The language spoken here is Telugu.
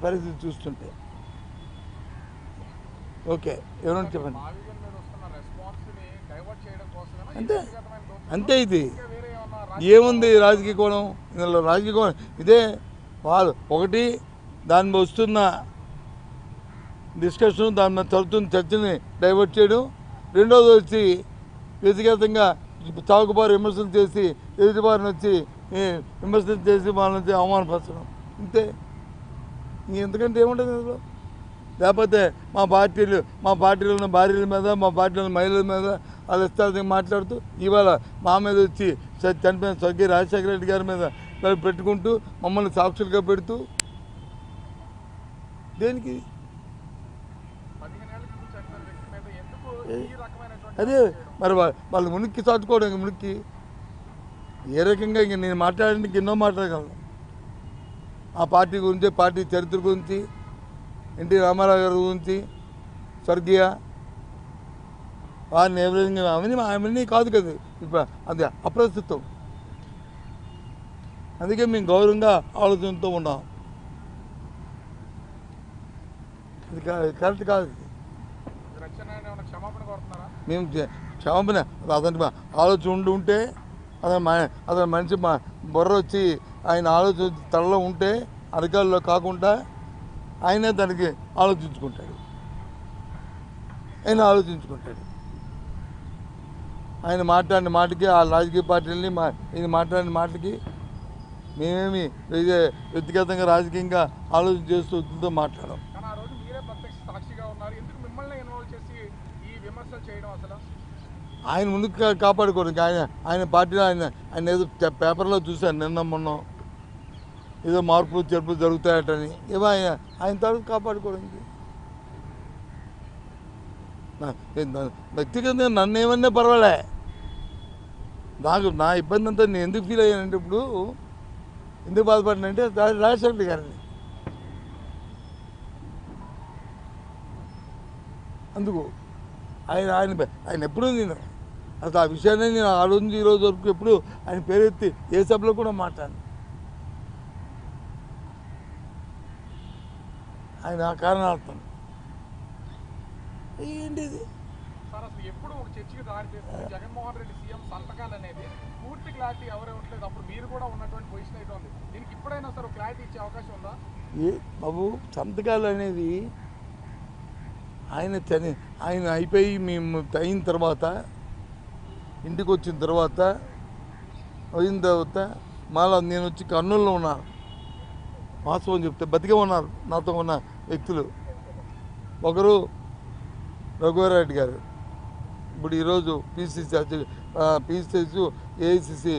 పరిస్థితి చూస్తుంటే. ఓకే, ఎవరైనా చెప్పండి. అంతే అంతే. ఇది ఏముంది రాజకీయ కోణం? ఇందులో రాజకీయ కోణం ఇదే. వాళ్ళు ఒకటి దాని మీద వస్తున్న డిస్కషన్, దాని మీద జరుగుతున్న చర్చని డైవర్ట్ చేయడం. రెండోది వచ్చి వ్యక్తిగతంగా చావుకుబారు విమర్శలు చేసి ఎదుటివారిని వచ్చి విమర్శలు చేసి వాళ్ళని వచ్చి అవమానపరచడం. ఇంతే, ఇంతకంటే ఏముంటుంది ఇందులో? లేకపోతే మా పార్టీలో ఉన్న భార్యల మీద, మా పార్టీలో ఉన్న మహిళల మీద వాళ్ళు ఇష్టాలు మాట్లాడుతూ ఇవాళ మా మీద వచ్చి చనిపోయిన స్వర్గీయ రాజశేఖర రెడ్డి గారి మీద పెట్టుకుంటూ మమ్మల్ని సాక్షులుగా పెడుతూ దేనికి? అదే మరి వాళ్ళు మునిక్కి చాటుకోవడం. మునిక్కి ఏ రకంగా ఇంక నేను మాట్లాడడానికి ఎన్నో మాట్లాడగలను. ఆ పార్టీ గురించి, పార్టీ చరిత్ర గురించి, ఎన్టీ రామారావు గారి గురించి, స్వర్గీయ వారిని ఎవరైనా అవన్నీ కాదు కదా ఇప్పుడు, అది అప్రస్తుతం. అందుకే మేము గౌరవంగా ఆలోచనతో ఉన్నాం. అది కరెక్ట్ కాదు. మేము క్షమాపణ అతని ఆలోచన ఉంటే అతని మనిషి బుర్ర వచ్చి ఆయన ఆలోచన తలలో ఉంటే అధికారుల్లో కాకుండా ఆయనే దానికి ఆలోచించుకుంటాడు. ఆయన మాట్లాడిన మాటకి, ఆ రాజకీయ పార్టీలని ఈయన మాట్లాడిన మాటకి మేమేమి వ్యక్తిగతంగా రాజకీయంగా ఆలోచన చేస్తూ మాట్లాడాం. ఆయన ముందుకు కాపాడుకోవడానికి ఆయన పార్టీలో ఆయన ఏదో పేపర్లో చూశాను నిన్న మొన్న, ఏదో మార్పులు చేర్పులు జరుగుతాయటని. ఏమో ఆయన తరఫు కాపాడుకోవడానికి. వ్యక్తిగతంగా నన్ను ఏమన్నా పర్వాలే. నా ఇబ్బంది అంతా నేను ఎందుకు ఫీల్ అయ్యానంటే, ఇప్పుడు ఎందుకు బాధపడినంటే రాజశేఖర్ గారిని అందుకు ఆయన ఎప్పుడూ నేను అసలు ఆ విషయాన్ని నేను ఆ రోజు ఈ రోజు వరకు ఎప్పుడు ఆయన పేరెత్తి ఏ సభలో కూడా మాట్లాడాను. ఆయన ఆ కారణార్థం ఏంటిది? ఎప్పుడు ఒక చర్చకి దారి చేస్తుంది జగన్మోహన్ రెడ్డి సీఎం సంతకాలు అనేది పూర్తి క్లారిటీ ఎవరేవట్లేదు. అప్పుడు మీరు కూడా ఉన్నటువంటి పొజిషన్ అయితే ఉంది. దీనికి ఇప్పుడైనా సరే క్లారిటీ ఇచ్చే అవకాశం ఉందా? బాబు, సంతకాలు అనేది ఆయన అయిపోయి మేము అయిన తర్వాత, ఇంటికి వచ్చిన తర్వాత మళ్ళీ నేను వచ్చి కర్నూలులో ఉన్నాను. వాస్తవం చెప్తే బతికే ఉన్నారు నాతో ఉన్న వ్యక్తులు. ఒకరు రఘువీరారెడ్డి గారు, ఇప్పుడు ఈరోజు పిసిసి ఏఐసిసి